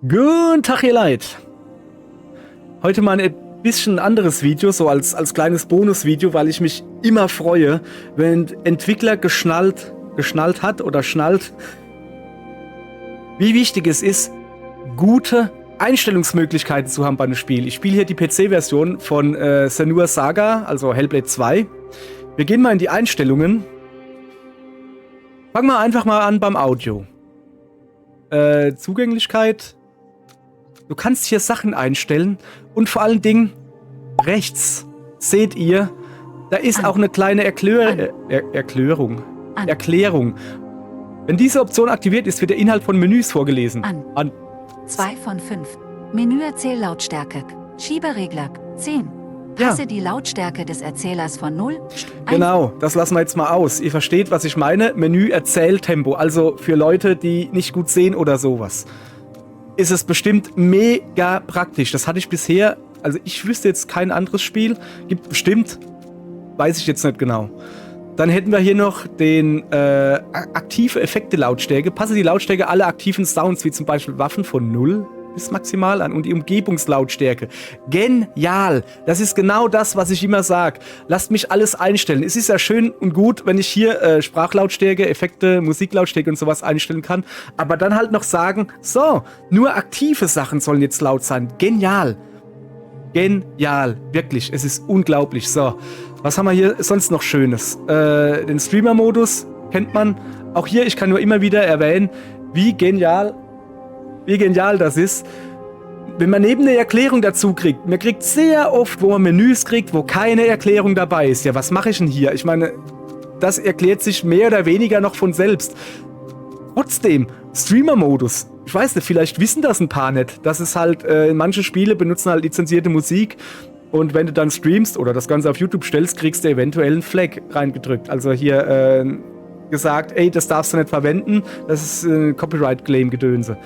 Guten Tag, ihr Leid. Heute mal ein bisschen anderes Video, so als kleines Bonusvideo, weil ich mich immer freue, wenn ein Entwickler geschnallt hat oder schnallt, wie wichtig es ist, gute Einstellungsmöglichkeiten zu haben bei einem Spiel. Ich spiele hier die PC-Version von Senua's Saga, also Hellblade 2. Wir gehen mal in die Einstellungen. Fangen wir einfach mal an beim Audio. Zugänglichkeit. Du kannst hier Sachen einstellen und vor allen Dingen rechts seht ihr, da ist auch eine kleine Erklärung. Wenn diese Option aktiviert ist, wird der Inhalt von Menüs vorgelesen. An. 2 von 5. Menüerzähllautstärke. Schieberegler 10. Passe die Lautstärke des Erzählers von 0. Genau, das lassen wir jetzt mal aus. Ihr versteht, was ich meine. Menü-Erzähltempo, also für Leute, die nicht gut sehen oder sowas. Ist es bestimmt mega praktisch. Das hatte ich bisher, also ich wüsste jetzt kein anderes Spiel. Gibt bestimmt, weiß ich jetzt nicht genau. Dann hätten wir hier noch den aktive Effekte-Lautstärke. Passe die Lautstärke aller aktiven Sounds, wie zum Beispiel Waffen, von 0 bis maximal an und die Umgebungslautstärke. Genial! Das ist genau das, was ich immer sage. Lasst mich alles einstellen. Es ist ja schön und gut, wenn ich hier Sprachlautstärke, Effekte, Musiklautstärke und sowas einstellen kann. Aber dann halt noch sagen, so, nur aktive Sachen sollen jetzt laut sein. Genial! Genial! Wirklich, es ist unglaublich. So, was haben wir hier sonst noch Schönes? Den Streamer-Modus kennt man. Auch hier, ich kann nur immer wieder erwähnen, wie genial das ist, wenn man neben eine Erklärung dazu kriegt. Man kriegt sehr oft, wo man Menüs kriegt, wo keine Erklärung dabei ist. Ja, was mache ich denn hier? Ich meine, das erklärt sich mehr oder weniger noch von selbst. Trotzdem, Streamer-Modus. Ich weiß nicht, vielleicht wissen das ein paar nicht. Das ist halt, manche Spiele benutzen halt lizenzierte Musik. Und wenn du dann streamst oder das Ganze auf YouTube stellst, kriegst du eventuell einen Flag reingedrückt. Also hier gesagt, ey, das darfst du nicht verwenden. Das ist Copyright-Claim-Gedönse.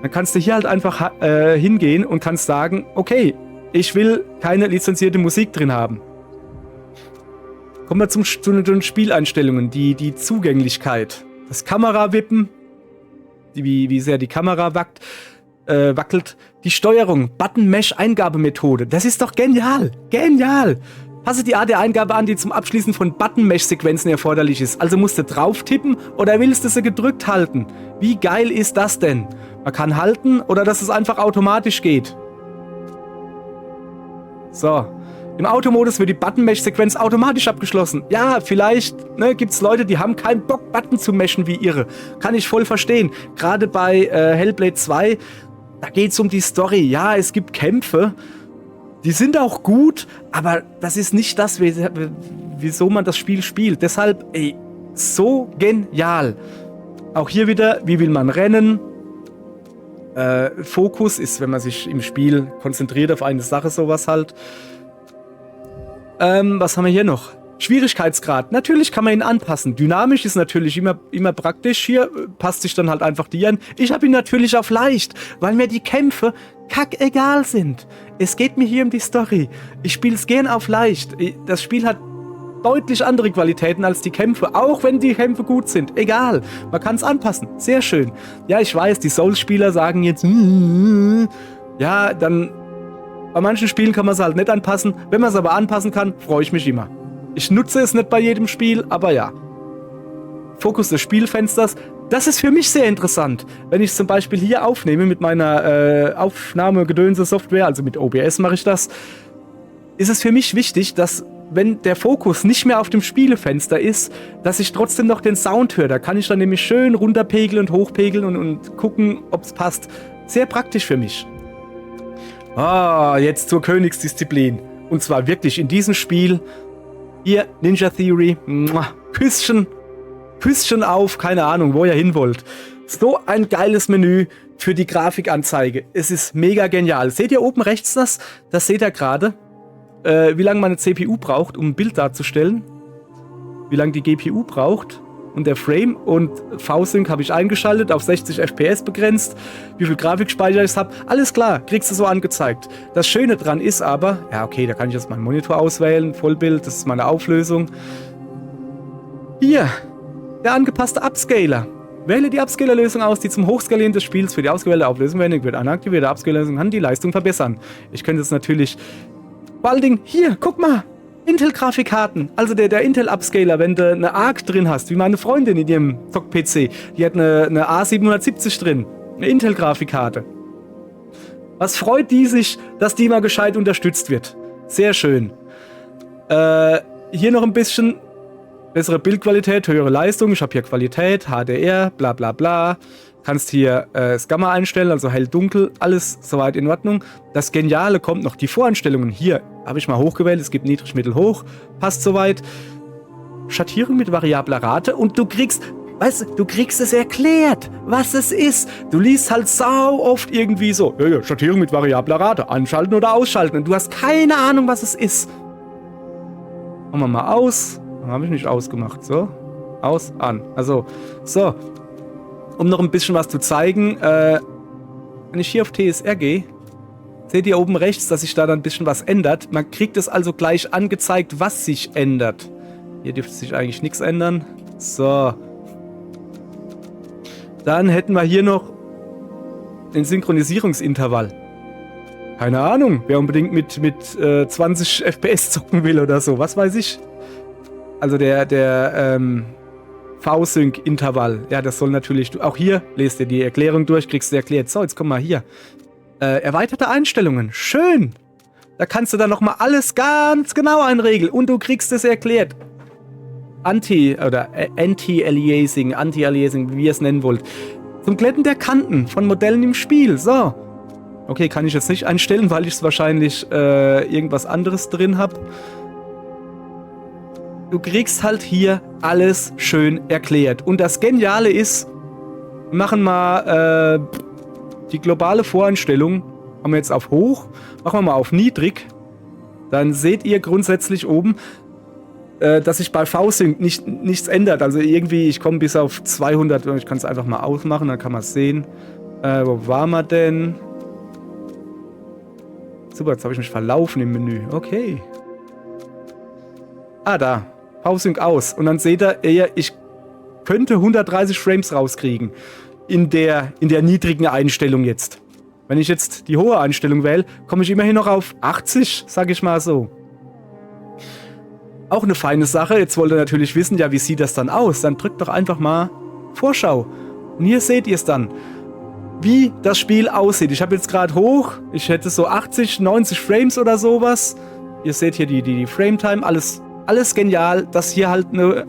Dann kannst du hier halt einfach hingehen und kannst sagen, okay, ich will keine lizenzierte Musik drin haben. Kommen wir zu den Spieleinstellungen, die Zugänglichkeit. Das Kamerawippen, wie sehr die Kamera wackelt. Die Steuerung, Button-Mesh-Eingabemethode. Das ist doch genial, genial. Passe die Art der Eingabe an, die zum Abschließen von Button-Mesh-Sequenzen erforderlich ist. Also musst du drauf tippen oder willst du sie gedrückt halten? Wie geil ist das denn? Man kann halten oder dass es einfach automatisch geht. So. Im Automodus wird die Button-Mesh-Sequenz automatisch abgeschlossen. Ja, vielleicht gibt es Leute, die haben keinen Bock, Button zu meshen wie irre. Kann ich voll verstehen. Gerade bei Hellblade 2, da geht es um die Story. Ja, es gibt Kämpfe. Die sind auch gut, aber das ist nicht das, wieso man das Spiel spielt. Deshalb, ey, so genial. Auch hier wieder, wie will man rennen? Fokus ist, wenn man sich im Spiel konzentriert auf eine Sache, sowas halt. Was haben wir hier noch? Schwierigkeitsgrad. Natürlich kann man ihn anpassen. Dynamisch ist natürlich immer praktisch. Hier passt sich dann halt einfach die an. Ich habe ihn natürlich auf leicht, weil mir die Kämpfe kackegal sind. Es geht mir hier um die Story. Ich spiele es gern auf leicht. Das Spiel hat deutlich andere Qualitäten als die Kämpfe, auch wenn die Kämpfe gut sind. Egal, man kann es anpassen. Sehr schön. Ja, ich weiß, die Souls-Spieler sagen jetzt, ja, dann bei manchen Spielen kann man es halt nicht anpassen. Wenn man es aber anpassen kann, freue ich mich immer. Ich nutze es nicht bei jedem Spiel, aber ja. Fokus des Spielfensters, das ist für mich sehr interessant. Wenn ich es zum Beispiel hier aufnehme mit meiner Aufnahmegedönse-Software, also mit OBS mache ich das, ist es für mich wichtig, dass wenn der Fokus nicht mehr auf dem Spielefenster ist, dass ich trotzdem noch den Sound höre. Da kann ich dann nämlich schön runterpegeln und hochpegeln und gucken, ob es passt. Sehr praktisch für mich. Jetzt zur Königsdisziplin. Und zwar wirklich in diesem Spiel. Hier, Ninja Theory. Küsschen auf, keine Ahnung, wo ihr hin wollt. So ein geiles Menü für die Grafikanzeige. Es ist mega genial. Seht ihr oben rechts das? Das seht ihr gerade. Wie lange meine CPU braucht, um ein Bild darzustellen. Wie lange die GPU braucht. Und der Frame und V-Sync habe ich eingeschaltet, auf 60 FPS begrenzt. Wie viel Grafikspeicher ich habe. Alles klar, kriegst du so angezeigt. Das Schöne dran ist aber, ja okay, da kann ich jetzt meinen Monitor auswählen, Vollbild, das ist meine Auflösung. Hier, der angepasste Upscaler. Wähle die Upscaler-Lösung aus, die zum Hochskalieren des Spiels für die ausgewählte Auflösung verwendet wird. Eine aktivierte Upscaler-Lösung kann die Leistung verbessern. Ich könnte es natürlich... Vor allen Dingen, hier, guck mal! Intel-Grafikkarten. Also der Intel-Upscaler, wenn du eine ARC drin hast, wie meine Freundin in ihrem Zock-PC. Die hat eine A770 drin. Eine Intel-Grafikkarte. Was freut die sich, dass die mal gescheit unterstützt wird. Sehr schön. Hier noch ein bisschen bessere Bildqualität, höhere Leistung. Ich habe hier Qualität, HDR, bla bla bla. Kannst hier das Gamma einstellen, also hell-dunkel. Alles soweit in Ordnung. Das Geniale kommt noch. Die Voreinstellungen hier habe ich mal hochgewählt. Es gibt niedrig, mittel, hoch. Passt soweit. Schattierung mit variabler Rate. Und du kriegst... Weißt du, du kriegst es erklärt, was es ist. Du liest halt sau oft irgendwie so, ja, Schattierung mit variabler Rate, anschalten oder ausschalten. Und du hast keine Ahnung, was es ist. Machen wir mal aus. Habe ich nicht ausgemacht. So, aus, an. Also, so. Um noch ein bisschen was zu zeigen, wenn ich hier auf TSR gehe, seht ihr oben rechts, dass sich da dann ein bisschen was ändert. Man kriegt es also gleich angezeigt, was sich ändert. Hier dürfte sich eigentlich nichts ändern. So. Dann hätten wir hier noch den Synchronisierungsintervall. Keine Ahnung, wer unbedingt mit 20 FPS zocken will oder so, was weiß ich. Also der V-Sync-Intervall, ja, das soll natürlich... Auch hier, lest ihr die Erklärung durch, kriegst du erklärt. So, jetzt komm mal hier. Erweiterte Einstellungen, schön. Da kannst du dann nochmal alles ganz genau einregeln und du kriegst es erklärt. Anti-Aliasing, wie ihr es nennen wollt. Zum Glätten der Kanten von Modellen im Spiel. So. Okay, kann ich jetzt nicht einstellen, weil ich es wahrscheinlich irgendwas anderes drin habe. Du kriegst halt hier alles schön erklärt. Und das Geniale ist, wir machen mal die globale Voreinstellung. Haben wir jetzt auf hoch. Machen wir mal auf niedrig. Dann seht ihr grundsätzlich oben, dass sich bei V-Sync nichts ändert. Also irgendwie, ich komme bis auf 200. Ich kann es einfach mal ausmachen, dann kann man es sehen. Wo waren wir denn? Super, jetzt habe ich mich verlaufen im Menü. Okay. Ah, da. V-Sync aus. Und dann seht ihr, ich könnte 130 Frames rauskriegen. In der niedrigen Einstellung jetzt. Wenn ich jetzt die hohe Einstellung wähle, komme ich immerhin noch auf 80, sage ich mal so. Auch eine feine Sache. Jetzt wollt ihr natürlich wissen, ja, wie sieht das dann aus? Dann drückt doch einfach mal Vorschau. Und hier seht ihr es dann, wie das Spiel aussieht. Ich habe jetzt gerade hoch, ich hätte so 80, 90 Frames oder sowas. Ihr seht hier die Frame-Time, alles genial, dass hier halt ein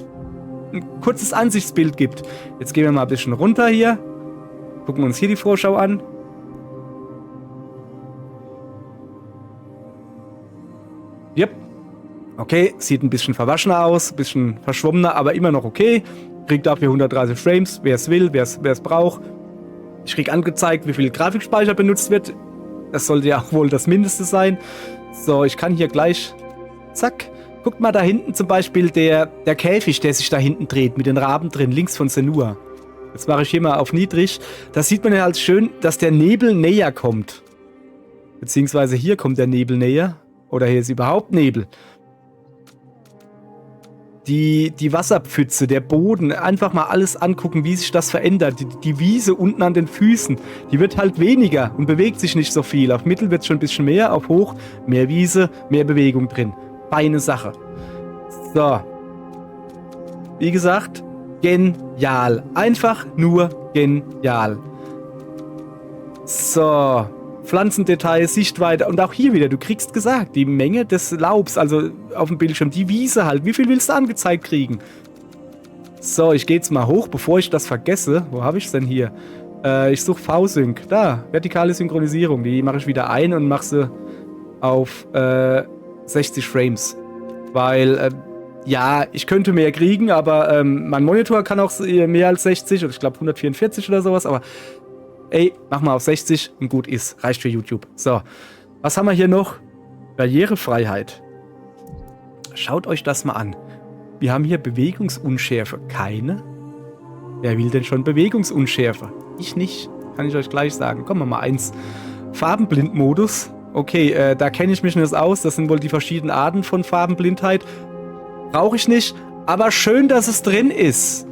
kurzes Ansichtsbild gibt. Jetzt gehen wir mal ein bisschen runter hier. Gucken uns hier die Vorschau an. Yep. Okay, sieht ein bisschen verwaschener aus, ein bisschen verschwommener, aber immer noch okay. Kriegt dafür 130 Frames, wer es will, wer es braucht. Ich krieg angezeigt, wie viel Grafikspeicher benutzt wird. Das sollte ja auch wohl das Mindeste sein. So, ich kann hier gleich... Zack. Guckt mal da hinten zum Beispiel der Käfig, der sich da hinten dreht, mit den Raben drin, links von Senua. Jetzt mache ich hier mal auf niedrig. Da sieht man ja halt schön, dass der Nebel näher kommt. Beziehungsweise hier kommt der Nebel näher. Oder hier ist überhaupt Nebel. Die Wasserpfütze, der Boden, einfach mal alles angucken, wie sich das verändert. Die Wiese unten an den Füßen, die wird halt weniger und bewegt sich nicht so viel. Auf Mittel wird es schon ein bisschen mehr, auf Hoch mehr Wiese, mehr Bewegung drin. Feine Sache. So. Wie gesagt, genial. Einfach nur genial. So. Pflanzendetails, Sichtweite und auch hier wieder, du kriegst gesagt, die Menge des Laubs, also auf dem Bildschirm, die Wiese halt, wie viel willst du angezeigt kriegen? So, ich gehe jetzt mal hoch, bevor ich das vergesse. Wo habe ich es denn hier? Ich suche V-Sync, da, vertikale Synchronisierung, die mache ich wieder ein und mache sie auf 60 Frames, weil, ja, ich könnte mehr kriegen, aber mein Monitor kann auch mehr als 60 oder ich glaube 144 oder sowas, aber ey, mach mal auf 60 und gut ist. Reicht für YouTube. So, was haben wir hier noch? Barrierefreiheit. Schaut euch das mal an. Wir haben hier Bewegungsunschärfe. Keine? Wer will denn schon Bewegungsunschärfe? Ich nicht. Kann ich euch gleich sagen. Kommen wir mal eins. Farbenblindmodus. Okay, da kenne ich mich nicht aus. Das sind wohl die verschiedenen Arten von Farbenblindheit. Brauche ich nicht. Aber schön, dass es drin ist.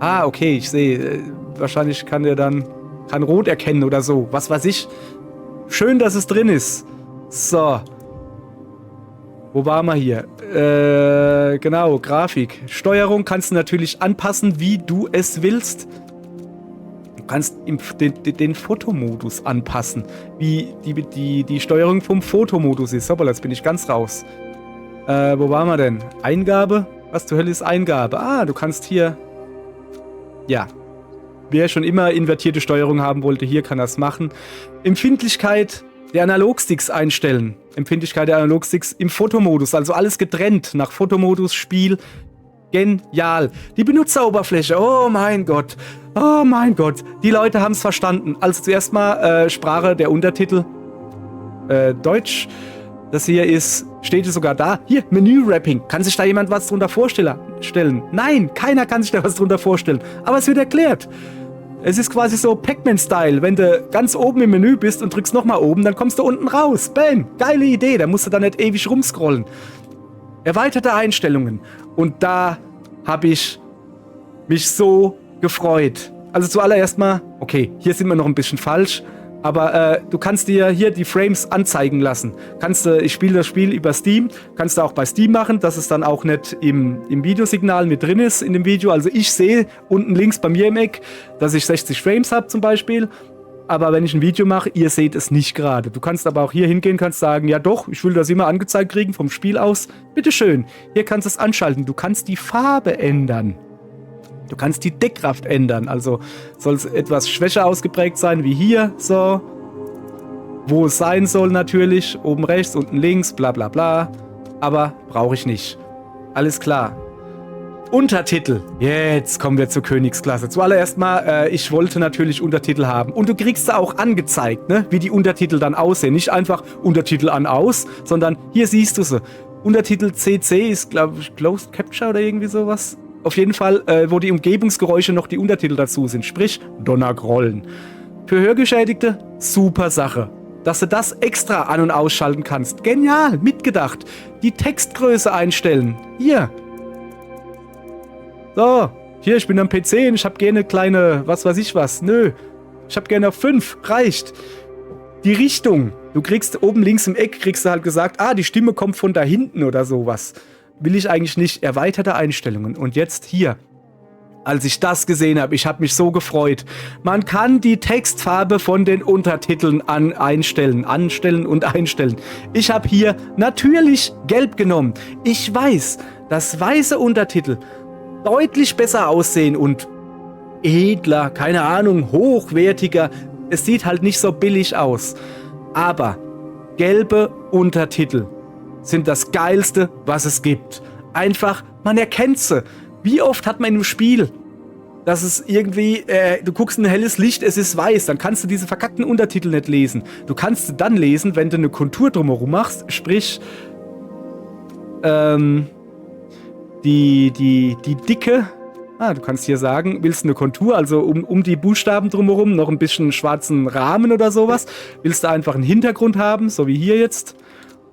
Ah, okay, ich sehe. Wahrscheinlich kann der dann rot erkennen oder so. Was weiß ich. Schön, dass es drin ist. So. Wo waren wir hier? Genau, Grafik. Steuerung kannst du natürlich anpassen, wie du es willst. Du kannst den Fotomodus anpassen, wie die Steuerung vom Fotomodus ist. Hoppala, jetzt bin ich ganz raus. Wo waren wir denn? Eingabe? Was zur Hölle ist Eingabe? Ah, du kannst hier... Ja. Wer schon immer invertierte Steuerung haben wollte, hier kann das machen. Empfindlichkeit der Analogsticks einstellen. Empfindlichkeit der Analogsticks im Fotomodus. Also alles getrennt nach Fotomodus, Spiel. Genial. Die Benutzeroberfläche. Oh mein Gott. Oh mein Gott. Die Leute haben es verstanden. Also zuerst mal Sprache der Untertitel. Deutsch. Das hier ist, steht es sogar da. Hier, Menü-Wrapping. Kann sich da jemand was drunter vorstellen? Nein, keiner kann sich da was drunter vorstellen. Aber es wird erklärt. Es ist quasi so Pac-Man-Style. Wenn du ganz oben im Menü bist und drückst nochmal oben, dann kommst du unten raus. Bam, geile Idee. Da musst du dann nicht ewig rumscrollen. Erweiterte Einstellungen. Und da habe ich mich so gefreut. Also zuallererst mal, okay, hier sind wir noch ein bisschen falsch. Aber du kannst dir hier die Frames anzeigen lassen. Ich spiele das Spiel über Steam, kannst du auch bei Steam machen, dass es dann auch nicht im Videosignal mit drin ist in dem Video. Also ich sehe unten links bei mir im Eck, dass ich 60 Frames habe zum Beispiel. Aber wenn ich ein Video mache, ihr seht es nicht gerade. Du kannst aber auch hier hingehen, kannst sagen, ja doch, ich will das immer angezeigt kriegen vom Spiel aus. Bitteschön, hier kannst du es anschalten. Du kannst die Farbe ändern. Du kannst die Deckkraft ändern, also soll es etwas schwächer ausgeprägt sein, wie hier, so. Wo es sein soll natürlich, oben rechts, unten links, bla bla bla. Aber brauche ich nicht. Alles klar. Untertitel. Jetzt kommen wir zur Königsklasse. Zuallererst mal, ich wollte natürlich Untertitel haben. Und du kriegst sie auch angezeigt, ne? Wie die Untertitel dann aussehen. Nicht einfach Untertitel an, aus, sondern hier siehst du sie. Untertitel CC ist, glaube ich, Closed Capture oder irgendwie sowas. Auf jeden Fall, wo die Umgebungsgeräusche noch die Untertitel dazu sind. Sprich, Donnergrollen. Für Hörgeschädigte, super Sache. Dass du das extra an- und ausschalten kannst. Genial, mitgedacht. Die Textgröße einstellen. Hier. So, hier, ich bin am PC und ich habe gerne kleine, was weiß ich was. Nö, ich habe gerne 5, reicht. Die Richtung. Du kriegst oben links im Eck, kriegst du halt gesagt, die Stimme kommt von da hinten oder sowas. Will ich eigentlich nicht. Erweiterte Einstellungen. Und jetzt hier. Als ich das gesehen habe, ich habe mich so gefreut. Man kann die Textfarbe von den Untertiteln anstellen. Ich habe hier natürlich gelb genommen. Ich weiß, dass weiße Untertitel deutlich besser aussehen und edler, keine Ahnung, hochwertiger. Es sieht halt nicht so billig aus. Aber gelbe Untertitel sind das Geilste, was es gibt. Einfach, man erkennt sie. Wie oft hat man in einem Spiel, dass es irgendwie, du guckst in ein helles Licht, es ist weiß, dann kannst du diese verkackten Untertitel nicht lesen. Du kannst sie dann lesen, wenn du eine Kontur drumherum machst, sprich, die Dicke, du kannst hier sagen, willst du eine Kontur, also um die Buchstaben drumherum noch ein bisschen schwarzen Rahmen oder sowas, willst du einfach einen Hintergrund haben, so wie hier jetzt.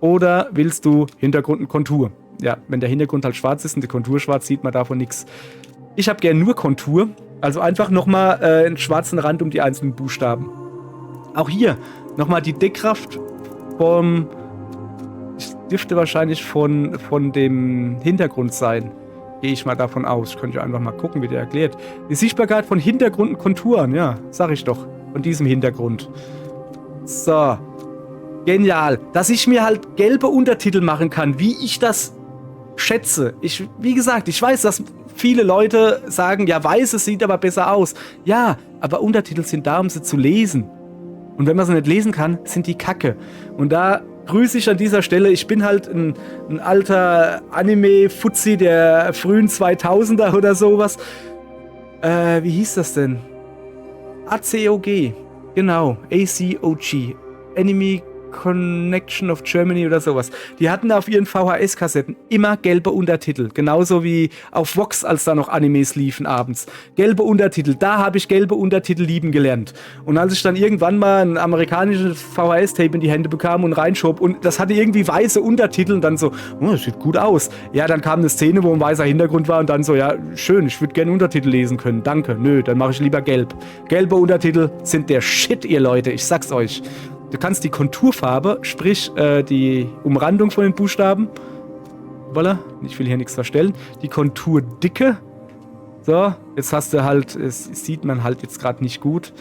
Oder willst du Hintergrund und Kontur? Ja, wenn der Hintergrund halt schwarz ist und die Kontur schwarz, sieht man davon nichts. Ich habe gerne nur Kontur, also einfach nochmal einen schwarzen Rand um die einzelnen Buchstaben. Auch hier nochmal die Deckkraft ich dürfte wahrscheinlich von dem Hintergrund sein. Gehe ich mal davon aus. Ich könnte ja einfach mal gucken, wie der erklärt. Die Sichtbarkeit von Hintergrund und Konturen, ja, sag ich doch. Von diesem Hintergrund. So. Genial, dass ich mir halt gelbe Untertitel machen kann, wie ich das schätze. Wie gesagt, ich weiß, dass viele Leute sagen, ja, weißes sieht aber besser aus. Ja, aber Untertitel sind da, um sie zu lesen. Und wenn man sie nicht lesen kann, sind die Kacke. Und da grüße ich an dieser Stelle, ich bin halt ein alter Anime-Fuzzi der frühen 2000er oder sowas. Wie hieß das denn? ACOG. Genau, ACOG. Anime Connection of Germany oder sowas. Die hatten auf ihren VHS-Kassetten immer gelbe Untertitel. Genauso wie auf Vox, als da noch Animes liefen abends. Gelbe Untertitel. Da habe ich gelbe Untertitel lieben gelernt. Und als ich dann irgendwann mal ein amerikanisches VHS-Tape in die Hände bekam und reinschob und das hatte irgendwie weiße Untertitel und dann so, oh, das sieht gut aus. Ja, dann kam eine Szene, wo ein weißer Hintergrund war und dann so, ja, schön, ich würde gerne Untertitel lesen können. Danke. Nö, dann mache ich lieber gelb. Gelbe Untertitel sind der Shit, ihr Leute. Ich sag's euch. Du kannst die Konturfarbe, sprich die Umrandung von den Buchstaben, voilà, ich will hier nichts verstellen, die Konturdicke, so, jetzt hast du halt, es sieht man halt jetzt gerade nicht gut,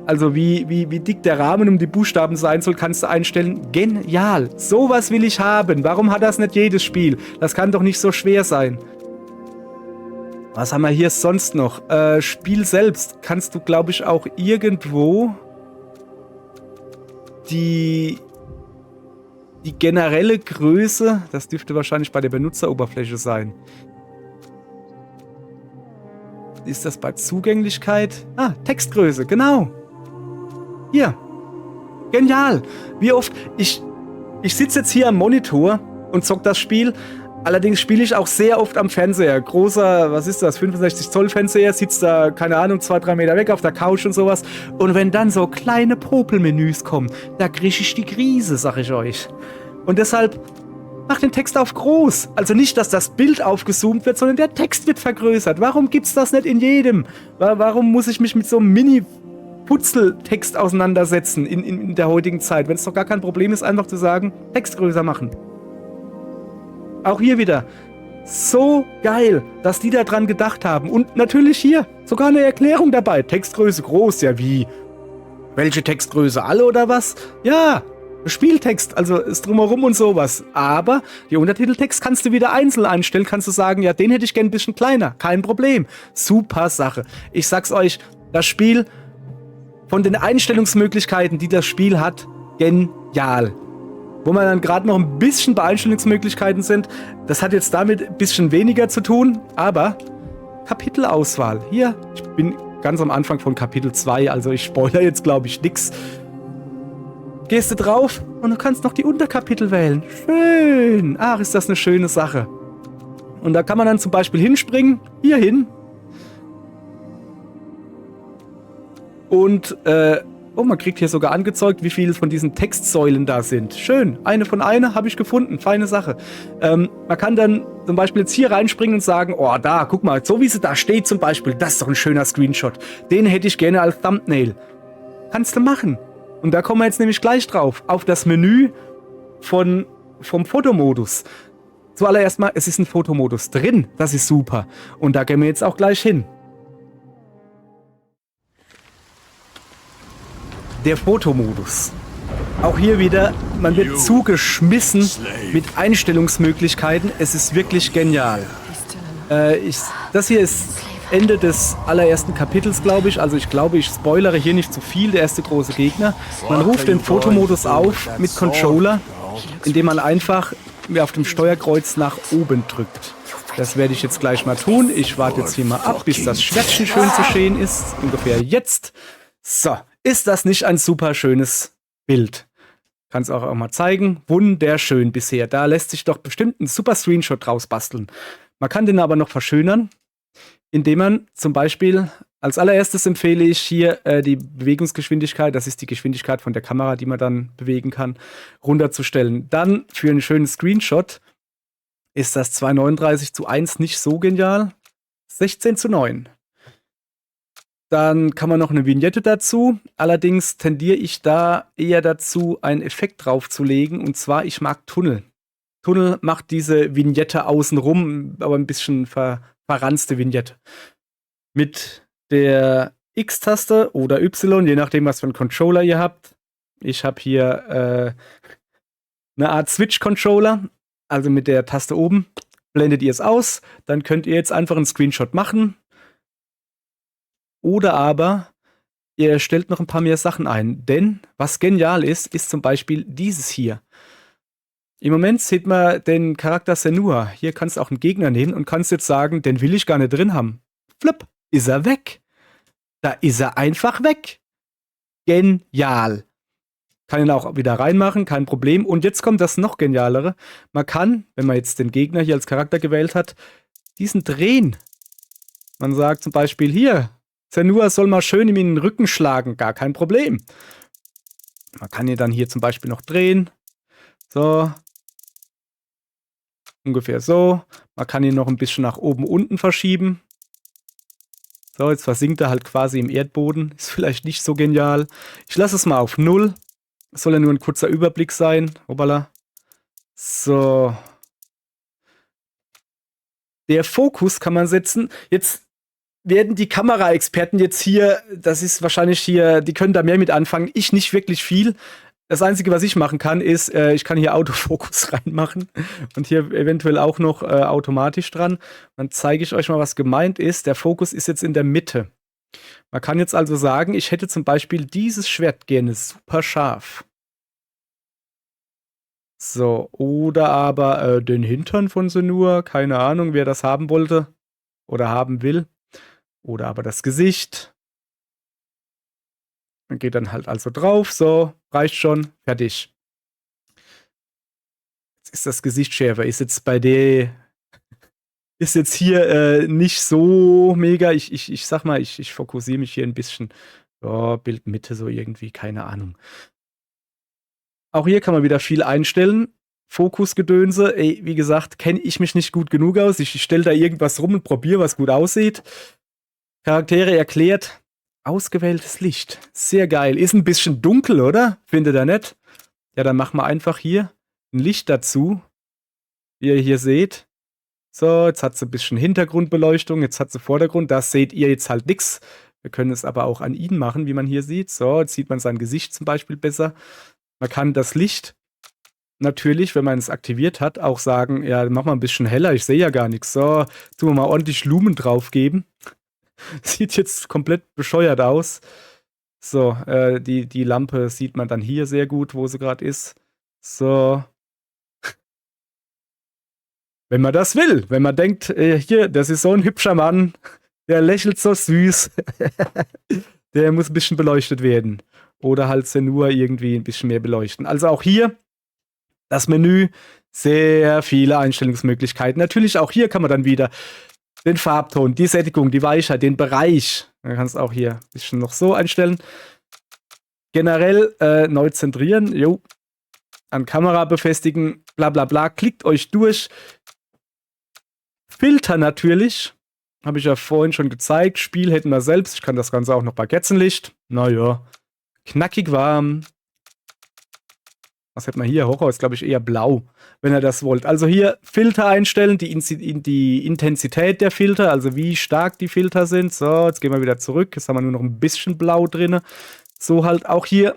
also wie dick der Rahmen um die Buchstaben sein soll, kannst du einstellen, genial, sowas will ich haben, warum hat das nicht jedes Spiel, das kann doch nicht so schwer sein. Was haben wir hier sonst noch? Spiel selbst kannst du, glaube ich, auch irgendwo die generelle Größe, das dürfte wahrscheinlich bei der Benutzeroberfläche sein. Ist das bei Zugänglichkeit? Ah, Textgröße, genau. Hier. Genial. Wie oft, ich sitze jetzt hier am Monitor und zock das Spiel. Allerdings spiele ich auch sehr oft am Fernseher. Großer, was ist das, 65 Zoll Fernseher, sitzt da, keine Ahnung, 2-3 Meter weg auf der Couch und sowas. Und wenn dann so kleine Popelmenüs kommen, da kriege ich die Krise, sag ich euch. Und deshalb mach den Text auf groß. Also nicht, dass das Bild aufgezoomt wird, sondern der Text wird vergrößert. Warum gibt's das nicht in jedem? Warum muss ich mich mit so einem Mini-Putzeltext auseinandersetzen in der heutigen Zeit, wenn es doch gar kein Problem ist, einfach zu sagen, Text größer machen. Auch hier wieder. So geil, dass die da dran gedacht haben. Und natürlich hier sogar eine Erklärung dabei. Textgröße groß, ja wie? Welche Textgröße? Alle oder was? Ja, Spieltext, also ist drumherum und sowas. Aber die Untertiteltext kannst du wieder einzeln einstellen. Kannst du sagen, ja, den hätte ich gern ein bisschen kleiner. Kein Problem. Super Sache. Ich sag's euch, das Spiel, von den Einstellungsmöglichkeiten, die das Spiel hat, genial. Wo man dann gerade noch ein bisschen bei Einstellungsmöglichkeiten sind. Das hat jetzt damit ein bisschen weniger zu tun, aber Kapitelauswahl. Hier, ich bin ganz am Anfang von Kapitel 2, also ich spoilere jetzt, glaube ich, nix. Gehst du drauf und du kannst noch die Unterkapitel wählen. Schön. Ach, ist das eine schöne Sache. Und da kann man dann zum Beispiel hinspringen, hier hin. Und, oh, man kriegt hier sogar angezeigt, wie viele von diesen Textsäulen da sind. Schön. Eine von einer habe ich gefunden. Feine Sache. Man kann dann zum Beispiel jetzt hier reinspringen und sagen, oh, da, guck mal, so wie sie da steht zum Beispiel, das ist doch ein schöner Screenshot. Den hätte ich gerne als Thumbnail. Kannst du machen. Und da kommen wir jetzt nämlich gleich drauf. Auf das Menü vom Fotomodus. Zuallererst mal, es ist ein Fotomodus drin. Das ist super. Und da gehen wir jetzt auch gleich hin. Der Fotomodus. Auch hier wieder, man wird zugeschmissen mit Einstellungsmöglichkeiten. Es ist wirklich genial. Das hier ist Ende des allerersten Kapitels, glaube ich. Also ich glaube, ich spoilere hier nicht zu viel. Der erste große Gegner. Man ruft den Fotomodus auf mit Controller, indem man einfach auf dem Steuerkreuz nach oben drückt. Das werde ich jetzt gleich mal tun. Ich warte jetzt hier mal ab, bis das Schwertchen schön zu sehen ist. Ungefähr jetzt. So. Ist das nicht ein super schönes Bild? Kann es auch mal zeigen. Wunderschön bisher. Da lässt sich doch bestimmt ein super Screenshot draus basteln. Man kann den aber noch verschönern, indem man zum Beispiel, als allererstes empfehle ich hier die Bewegungsgeschwindigkeit, das ist die Geschwindigkeit von der Kamera, die man dann bewegen kann, runterzustellen. Dann für einen schönen Screenshot ist das 2:39:1 nicht so genial. 16:9. Dann kann man noch eine Vignette dazu. Allerdings tendiere ich da eher dazu, einen Effekt draufzulegen. Und zwar, ich mag Tunnel. Tunnel macht diese Vignette außenrum, aber ein bisschen verranzte Vignette. Mit der X-Taste oder Y, je nachdem, was für einen Controller ihr habt. Ich habe hier eine Art Switch-Controller. Also mit der Taste oben blendet ihr es aus. Dann könnt ihr jetzt einfach einen Screenshot machen. Oder aber, ihr stellt noch ein paar mehr Sachen ein. Denn, was genial ist, ist zum Beispiel dieses hier. Im Moment sieht man den Charakter Senua. Hier kannst du auch einen Gegner nehmen und kannst jetzt sagen, den will ich gar nicht drin haben. Flipp, ist er weg. Da ist er einfach weg. Genial. Kann ihn auch wieder reinmachen, kein Problem. Und jetzt kommt das noch Genialere. Man kann, wenn man jetzt den Gegner hier als Charakter gewählt hat, diesen drehen. Man sagt zum Beispiel hier, Senua soll mal schön ihm in den Rücken schlagen, gar kein Problem. Man kann ihn dann hier zum Beispiel noch drehen. So. Ungefähr so. Man kann ihn noch ein bisschen nach oben, unten verschieben. So, jetzt versinkt er halt quasi im Erdboden. Ist vielleicht nicht so genial. Ich lasse es mal auf 0. Soll ja nur ein kurzer Überblick sein. Hoppala. So. Der Fokus kann man setzen. Jetzt werden die Kameraexperten jetzt hier, das ist wahrscheinlich hier, die können da mehr mit anfangen. Ich nicht wirklich viel. Das Einzige, was ich machen kann, ist, ich kann hier Autofokus reinmachen und hier eventuell auch noch automatisch dran. Dann zeige ich euch mal, was gemeint ist. Der Fokus ist jetzt in der Mitte. Man kann jetzt also sagen, ich hätte zum Beispiel dieses Schwert gerne super scharf. So, oder aber den Hintern von Senua, keine Ahnung, wer das haben wollte oder haben will. Oder aber das Gesicht. Man geht dann halt also drauf, so, reicht schon, fertig. Jetzt ist das Gesicht schärfer, ist jetzt bei der, ist jetzt hier nicht so mega. Ich sag mal, ich fokussiere mich hier ein bisschen. Ja, Bildmitte so irgendwie, keine Ahnung. Auch hier kann man wieder viel einstellen. Fokusgedönse, ey, wie gesagt, kenne ich mich nicht gut genug aus. Ich stelle da irgendwas rum und probiere, was gut aussieht. Charaktere erklärt. Ausgewähltes Licht. Sehr geil. Ist ein bisschen dunkel, oder? Findet ihr nicht? Ja, dann machen wir einfach hier ein Licht dazu. Wie ihr hier seht. So, jetzt hat sie ein bisschen Hintergrundbeleuchtung. Jetzt hat sie Vordergrund. Da seht ihr jetzt halt nichts. Wir können es aber auch an ihn machen, wie man hier sieht. So, jetzt sieht man sein Gesicht zum Beispiel besser. Man kann das Licht natürlich, wenn man es aktiviert hat, auch sagen, ja, mach mal ein bisschen heller. Ich sehe ja gar nichts. So, tun wir mal ordentlich Lumen drauf geben. Sieht jetzt komplett bescheuert aus. So, die Lampe sieht man dann hier sehr gut, wo sie gerade ist. So. Wenn man das will. Wenn man denkt, hier, das ist so ein hübscher Mann, der lächelt so süß. Der muss ein bisschen beleuchtet werden. Oder halt Senua irgendwie ein bisschen mehr beleuchten. Also auch hier das Menü, sehr viele Einstellungsmöglichkeiten. Natürlich auch hier kann man dann wieder den Farbton, die Sättigung, die Weichheit, den Bereich. Man kann es auch hier ein bisschen noch so einstellen. Generell neu zentrieren. Jo. An Kamera befestigen. Bla bla bla. Klickt euch durch. Filter natürlich. Habe ich ja vorhin schon gezeigt. Spiel hätten wir selbst. Ich kann das Ganze auch noch bei Kerzenlicht. Naja. Knackig warm. Was hätten wir hier? Horror ist, glaube ich, eher blau, wenn ihr das wollt. Also hier Filter einstellen, die Intensität der Filter, also wie stark die Filter sind. So, jetzt gehen wir wieder zurück. Jetzt haben wir nur noch ein bisschen blau drin. So halt auch hier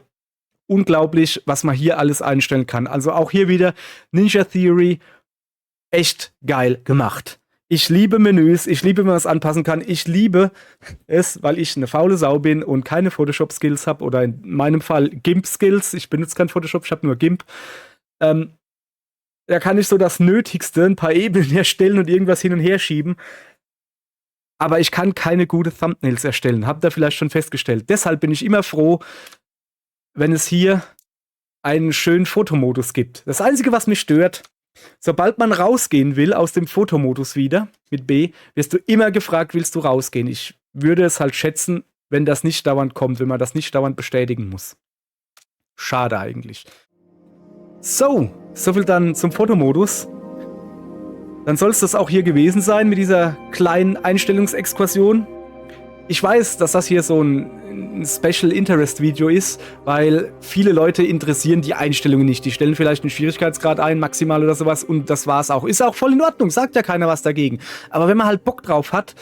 unglaublich, was man hier alles einstellen kann. Also auch hier wieder Ninja Theory. Echt geil gemacht. Ich liebe Menüs, ich liebe, wenn man es anpassen kann. Ich liebe es, weil ich eine faule Sau bin und keine Photoshop-Skills habe oder in meinem Fall GIMP-Skills. Ich benutze kein Photoshop, ich habe nur GIMP. Da kann ich so das Nötigste, ein paar Ebenen erstellen und irgendwas hin und her schieben. Aber ich kann keine gute Thumbnails erstellen. Habt ihr vielleicht schon festgestellt. Deshalb bin ich immer froh, wenn es hier einen schönen Fotomodus gibt. Das Einzige, was mich stört, sobald man rausgehen will aus dem Fotomodus wieder, mit B, wirst du immer gefragt, willst du rausgehen? Ich würde es halt schätzen, wenn das nicht dauernd kommt, wenn man das nicht dauernd bestätigen muss. Schade eigentlich. So viel dann zum Fotomodus. Dann soll es das auch hier gewesen sein mit dieser kleinen Einstellungsexkursion. Ich weiß, dass das hier so ein Special Interest Video ist, weil viele Leute interessieren die Einstellungen nicht. Die stellen vielleicht einen Schwierigkeitsgrad ein, maximal oder sowas, und das war's auch. Ist auch voll in Ordnung, sagt ja keiner was dagegen. Aber wenn man halt Bock drauf hat,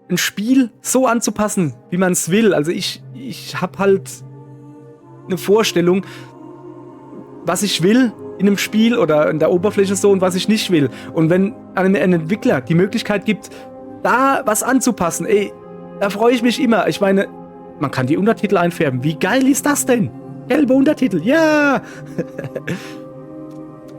ein Spiel so anzupassen, wie man es will, also ich habe halt eine Vorstellung, was ich will in einem Spiel oder in der Oberfläche so und was ich nicht will. Und wenn ein Entwickler die Möglichkeit gibt, da was anzupassen, ey, da freue ich mich immer. Ich meine, man kann die Untertitel einfärben. Wie geil ist das denn? Gelbe Untertitel, ja!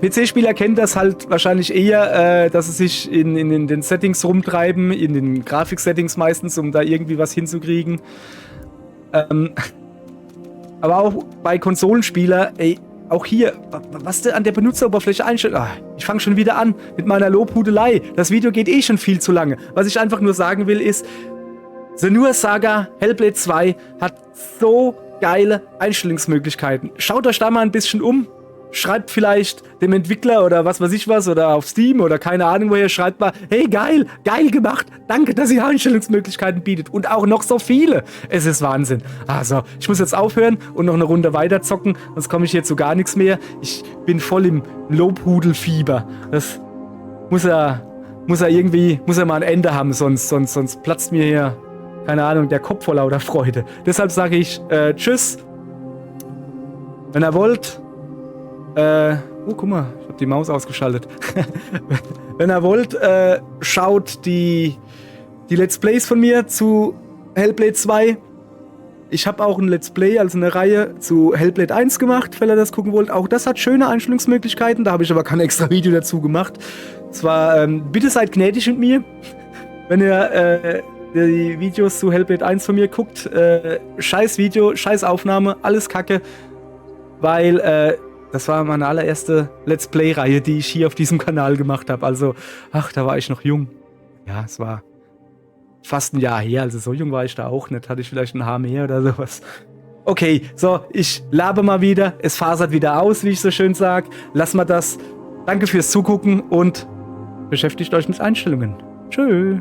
PC-Spieler kennen das halt wahrscheinlich eher, dass sie sich in den Settings rumtreiben, in den Grafik-Settings meistens, um da irgendwie was hinzukriegen. Aber auch bei Konsolenspieler, ey, auch hier, was du an der Benutzeroberfläche einstellst. Ich fange schon wieder an mit meiner Lobhudelei. Das Video geht eh schon viel zu lange. Was ich einfach nur sagen will ist, Senua Saga Hellblade 2 hat so geile Einstellungsmöglichkeiten. Schaut euch da mal ein bisschen um. Schreibt vielleicht dem Entwickler oder was weiß ich was oder auf Steam oder keine Ahnung woher, schreibt mal, hey geil gemacht, danke, dass ihr Einstellungsmöglichkeiten bietet und auch noch so viele. Es ist Wahnsinn. Also, ich muss jetzt aufhören und noch eine Runde weiter zocken, sonst komme ich hier zu gar nichts mehr. Ich bin voll im Lobhudelfieber. Das muss er mal ein Ende haben, sonst platzt mir hier, keine Ahnung, der Kopf vor lauter Freude. Deshalb sage ich tschüss. Wenn ihr wollt, guck mal, ich habe die Maus ausgeschaltet. Wenn ihr wollt, schaut die Let's Plays von mir zu Hellblade 2. Ich habe auch ein Let's Play, also eine Reihe zu Hellblade 1 gemacht, wenn ihr das gucken wollt. Auch das hat schöne Einstellungsmöglichkeiten, da habe ich aber kein extra Video dazu gemacht. Zwar, bitte seid gnädig mit mir, wenn ihr die Videos zu Hellblade 1 von mir guckt. Scheiß Video, scheiß Aufnahme, alles Kacke, weil das war meine allererste Let's Play-Reihe, die ich hier auf diesem Kanal gemacht habe. Also, da war ich noch jung. Ja, es war fast ein Jahr her, also so jung war ich da auch nicht. Hatte ich vielleicht ein Haar mehr oder sowas. Okay, so, ich labe mal wieder. Es fasert wieder aus, wie ich so schön sag. Lass mal das. Danke fürs Zugucken und beschäftigt euch mit Einstellungen. Tschö.